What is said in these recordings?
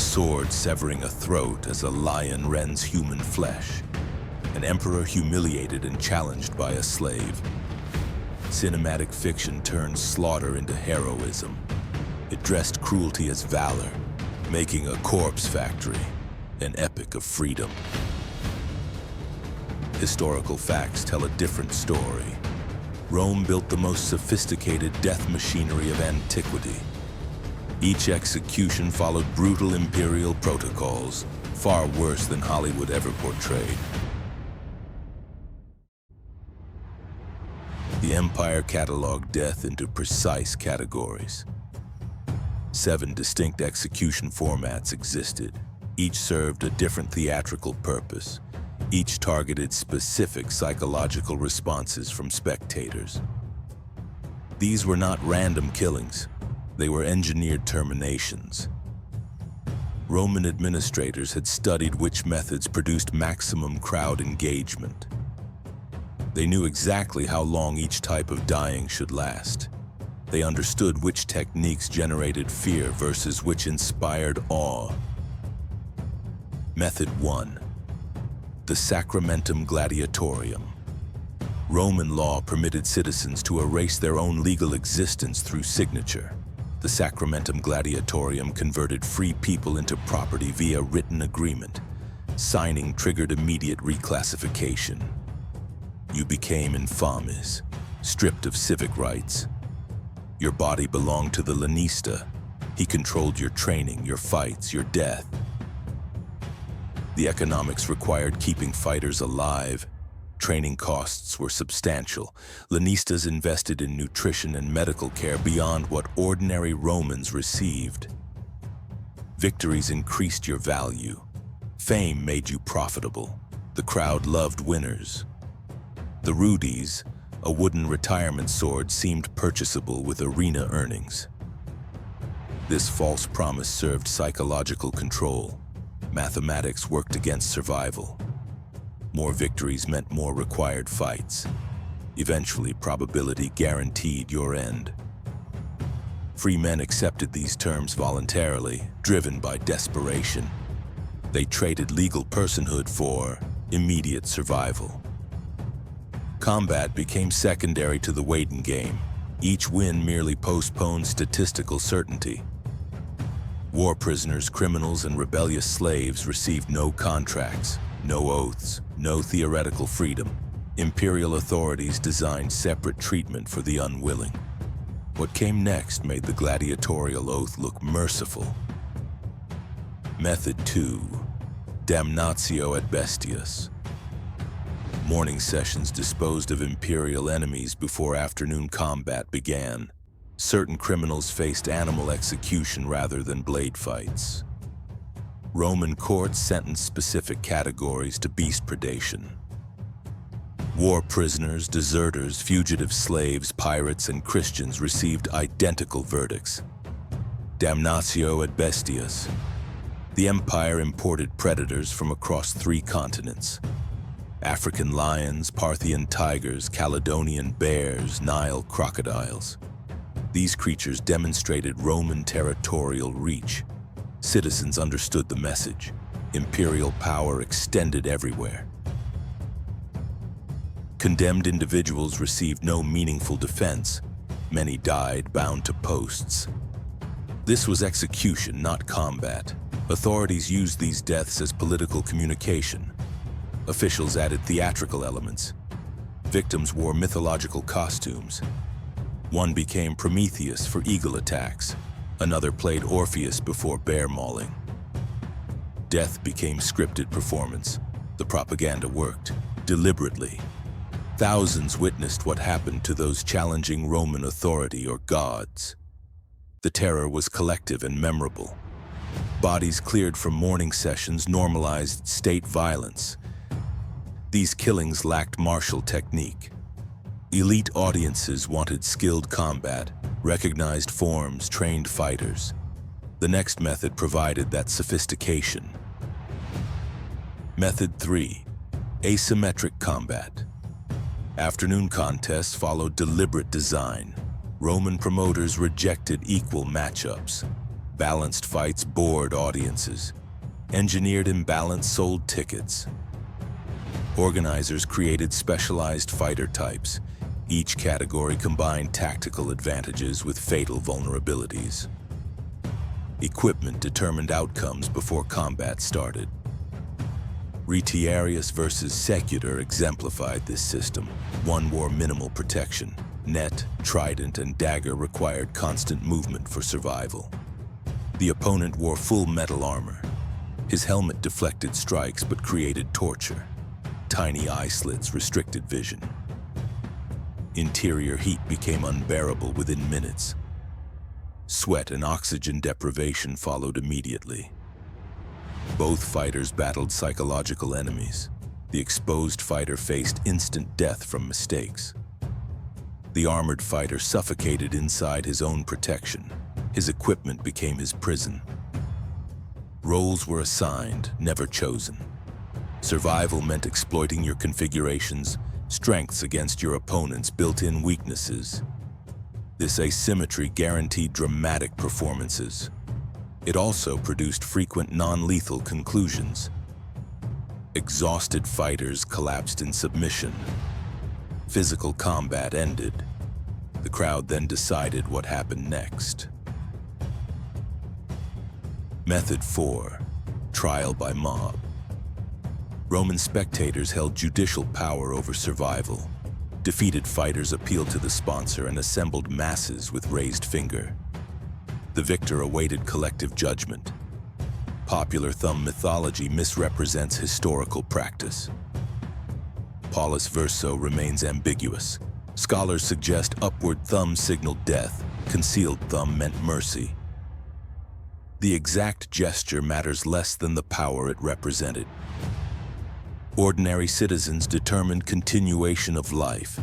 sword severing a throat as a lion rends human flesh, an emperor humiliated and challenged by a slave. Cinematic fiction turned slaughter into heroism. It dressed cruelty as valor, making A Corpse Factory an epic of freedom. Historical facts tell a different story. Rome built the most sophisticated death machinery of antiquity. Each execution followed brutal imperial protocols, far worse than Hollywood ever portrayed. The empire cataloged death into precise categories. 7 distinct execution formats existed. Each served a different theatrical purpose. Each targeted specific psychological responses from spectators. These were not random killings. They were engineered terminations. Roman administrators had studied which methods produced maximum crowd engagement. They knew exactly how long each type of dying should last. They understood which techniques generated fear versus which inspired awe. Method 1. The Sacramentum Gladiatorium. Roman law permitted citizens to erase their own legal existence through signature. The Sacramentum Gladiatorium converted free people into property via written agreement. Signing triggered immediate reclassification. You became infames, stripped of civic rights. Your body belonged to the lanista. He controlled your training, your fights, your death. The economics required keeping fighters alive. Training costs were substantial. Lanistas invested in nutrition and medical care beyond what ordinary Romans received. Victories increased your value. Fame made you profitable. The crowd loved winners. The rudis, a wooden retirement sword, seemed purchasable with arena earnings. This false promise served psychological control. Mathematics worked against survival. More victories meant more required fights. Eventually, probability guaranteed your end. Free men accepted these terms voluntarily, driven by desperation. They traded legal personhood for immediate survival. Combat became secondary to the waiting game. Each win merely postponed statistical certainty. War prisoners, criminals, and rebellious slaves received no contracts, no oaths, no theoretical freedom. Imperial authorities designed separate treatment for the unwilling. What came next made the gladiatorial oath look merciful. Method 2. Damnatio ad bestias. Morning sessions disposed of imperial enemies before afternoon combat began. Certain criminals faced animal execution rather than blade fights. Roman courts sentenced specific categories to beast predation. War prisoners, deserters, fugitive slaves, pirates, and Christians received identical verdicts. Damnatio ad bestias. The empire imported predators from across 3 continents. African lions, Parthian tigers, Caledonian bears, Nile crocodiles. These creatures demonstrated Roman territorial reach. Citizens understood the message. Imperial power extended everywhere. Condemned individuals received no meaningful defense. Many died bound to posts. This was execution, not combat. Authorities used these deaths as political communication. Officials added theatrical elements. Victims wore mythological costumes. One became Prometheus for eagle attacks. Another played Orpheus before bear mauling. Death became scripted performance. The propaganda worked, deliberately. Thousands witnessed what happened to those challenging Roman authority or gods. The terror was collective and memorable. Bodies cleared from mourning sessions normalized state violence. These killings lacked martial technique. Elite audiences wanted skilled combat, recognized forms, trained fighters. The next method provided that sophistication. Method 3. Asymmetric combat. Afternoon contests followed deliberate design. Roman promoters rejected equal matchups. Balanced fights bored audiences. Engineered imbalance sold tickets. Organizers created specialized fighter types. Each category combined tactical advantages with fatal vulnerabilities. Equipment determined outcomes before combat started. Retiarius versus Secutor exemplified this system. One wore minimal protection. Net, trident, and dagger required constant movement for survival. The opponent wore full metal armor. His helmet deflected strikes but created torture. Tiny eye slits restricted vision. Interior heat became unbearable within minutes. Sweat and oxygen deprivation followed immediately. Both fighters battled psychological enemies. The exposed fighter faced instant death from mistakes. The armored fighter suffocated inside his own protection. His equipment became his prison. Roles were assigned, never chosen. Survival meant exploiting your configurations, strengths against your opponent's built-in weaknesses. This asymmetry guaranteed dramatic performances. It also produced frequent non-lethal conclusions. Exhausted fighters collapsed in submission. Physical combat ended. The crowd then decided what happened next. Method 4. Trial by mob. Roman spectators held judicial power over survival. Defeated fighters appealed to the sponsor and assembled masses with raised finger. The victor awaited collective judgment. Popular thumb mythology misrepresents historical practice. Paulus Verso remains ambiguous. Scholars suggest upward thumb signaled death, concealed thumb meant mercy. The exact gesture matters less than the power it represented. Ordinary citizens determined continuation of life.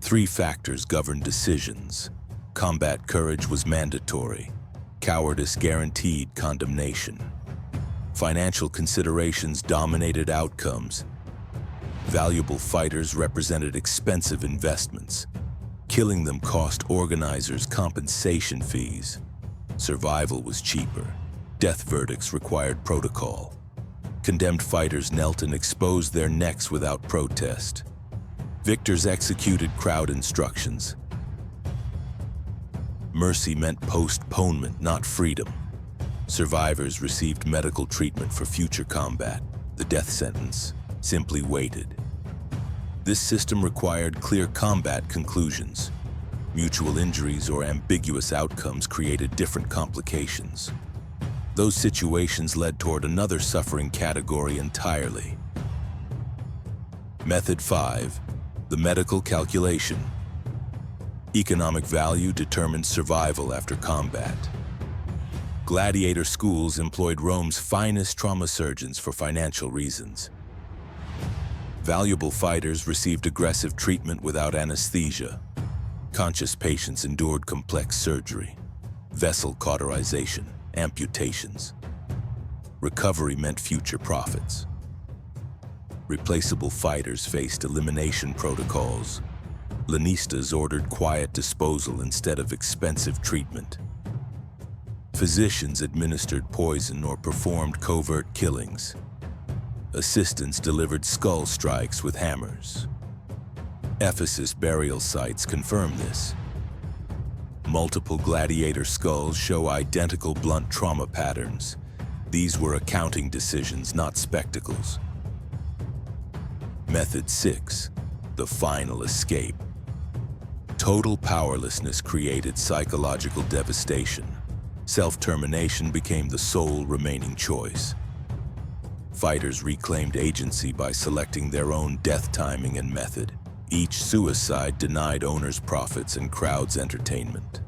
3 factors governed decisions. Combat courage was mandatory. Cowardice guaranteed condemnation. Financial considerations dominated outcomes. Valuable fighters represented expensive investments. Killing them cost organizers compensation fees. Survival was cheaper. Death verdicts required protocol. Condemned fighters knelt and exposed their necks without protest. Victors executed crowd instructions. Mercy meant postponement, not freedom. Survivors received medical treatment for future combat. The death sentence simply waited. This system required clear combat conclusions. Mutual injuries or ambiguous outcomes created different complications. Those situations led toward another suffering category entirely. Method 5. The medical calculation. Economic value determined survival after combat. Gladiator schools employed Rome's finest trauma surgeons for financial reasons. Valuable fighters received aggressive treatment without anesthesia. Conscious patients endured complex surgery, vessel cauterization, amputations. Recovery meant future profits. Replaceable fighters faced elimination protocols. Lanistas ordered quiet disposal instead of expensive treatment. Physicians administered poison or performed covert killings. Assistants delivered skull strikes with hammers. Ephesus burial sites confirm this. Multiple gladiator skulls show identical blunt trauma patterns. These were accounting decisions, not spectacles. Method 6. The final escape. Total powerlessness created psychological devastation. Self-termination became the sole remaining choice. Fighters reclaimed agency by selecting their own death timing and method. Each suicide denied owners profits and crowds entertainment.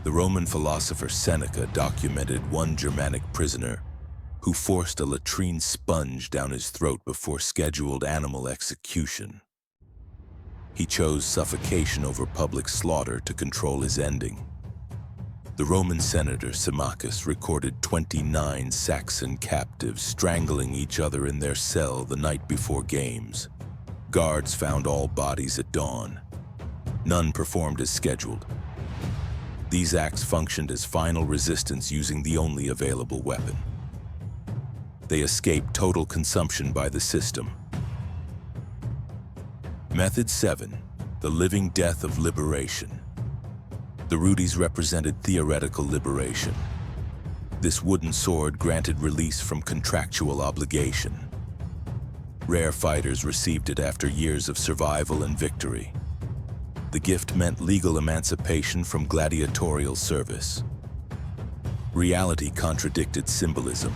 The Roman philosopher Seneca documented one Germanic prisoner who forced a latrine sponge down his throat before scheduled animal execution. He chose suffocation over public slaughter to control his ending. The Roman senator Symmachus recorded 29 Saxon captives strangling each other in their cell the night before games. Guards found all bodies at dawn. None performed as scheduled. These acts functioned as final resistance using the only available weapon. They escaped total consumption by the system. Method 7. The living death of liberation. The Rudies represented theoretical liberation. This wooden sword granted release from contractual obligation. Rare fighters received it after years of survival and victory. The gift meant legal emancipation from gladiatorial service. Reality contradicted symbolism.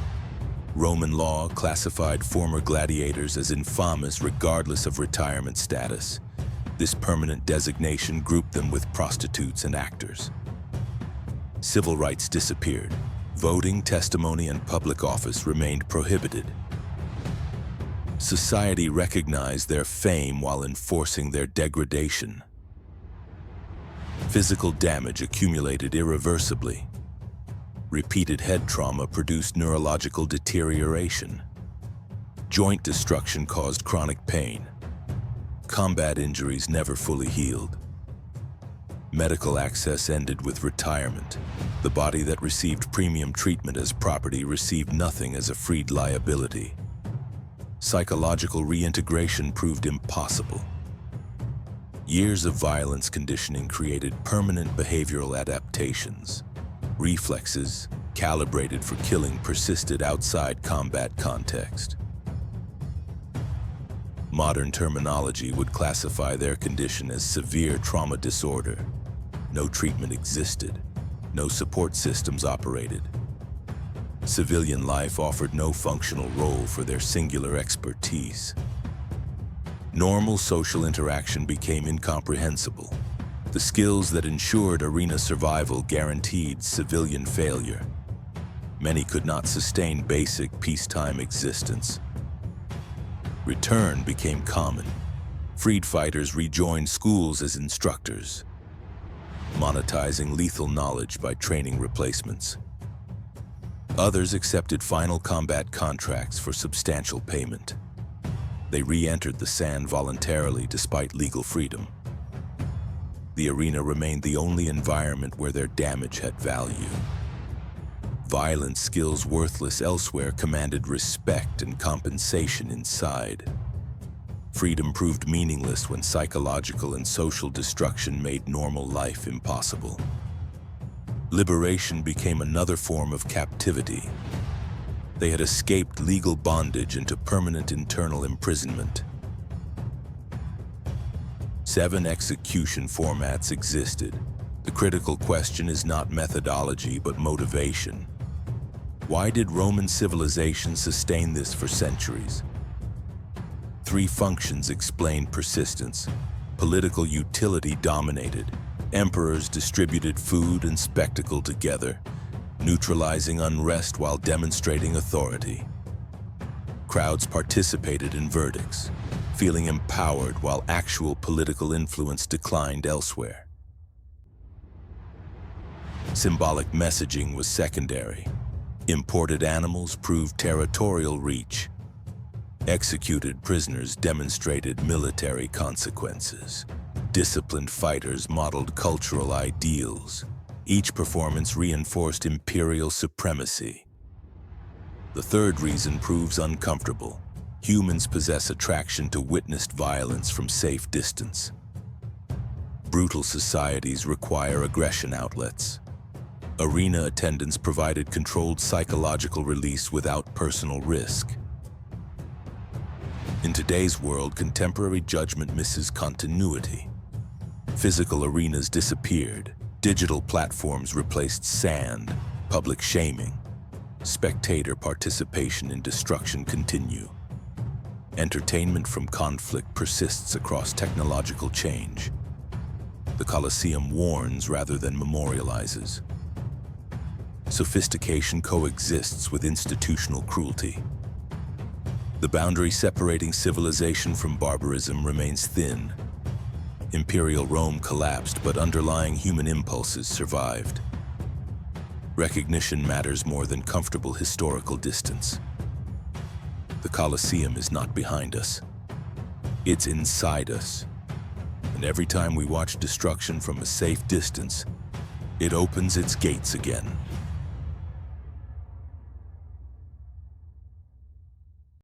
Roman law classified former gladiators as infamous regardless of retirement status. This permanent designation grouped them with prostitutes and actors. Civil rights disappeared. Voting, testimony, and public office remained prohibited. Society recognized their fame while enforcing their degradation. Physical damage accumulated irreversibly. Repeated head trauma produced neurological deterioration. Joint destruction caused chronic pain. Combat injuries never fully healed. Medical access ended with retirement. The body that received premium treatment as property received nothing as a freed liability. Psychological reintegration proved impossible. Years of violence conditioning created permanent behavioral adaptations. Reflexes, calibrated for killing, persisted outside combat context. Modern terminology would classify their condition as severe trauma disorder. No treatment existed. No support systems operated. Civilian life offered no functional role for their singular expertise. Normal social interaction became incomprehensible. The skills that ensured arena survival guaranteed civilian failure. Many could not sustain basic peacetime existence. Return became common. Freed fighters rejoined schools as instructors, monetizing lethal knowledge by training replacements. Others accepted final combat contracts for substantial payment. They re-entered the sand voluntarily despite legal freedom. The arena remained the only environment where their damage had value. Violent skills worthless elsewhere commanded respect and compensation inside. Freedom proved meaningless when psychological and social destruction made normal life impossible. Liberation became another form of captivity. They had escaped legal bondage into permanent internal imprisonment. 7 execution formats existed. The critical question is not methodology, but motivation. Why did Roman civilization sustain this for centuries? 3 functions explained persistence. Political utility dominated. Emperors distributed food and spectacle together, neutralizing unrest while demonstrating authority. Crowds participated in verdicts, feeling empowered while actual political influence declined elsewhere. Symbolic messaging was secondary. Imported animals proved territorial reach. Executed prisoners demonstrated military consequences. Disciplined fighters modeled cultural ideals. Each performance reinforced imperial supremacy. The third reason proves uncomfortable. Humans possess attraction to witnessed violence from safe distance. Brutal societies require aggression outlets. Arena attendance provided controlled psychological release without personal risk. In today's world, contemporary judgment misses continuity. Physical arenas disappeared. Digital platforms replaced sand. Public shaming. Spectator participation in destruction continue. Entertainment from conflict persists across technological change. The Colosseum warns rather than memorializes. Sophistication coexists with institutional cruelty. The boundary separating civilization from barbarism remains thin. Imperial Rome collapsed, but underlying human impulses survived. Recognition matters more than comfortable historical distance. The Colosseum is not behind us. It's inside us. And every time we watch destruction from a safe distance, it opens its gates again.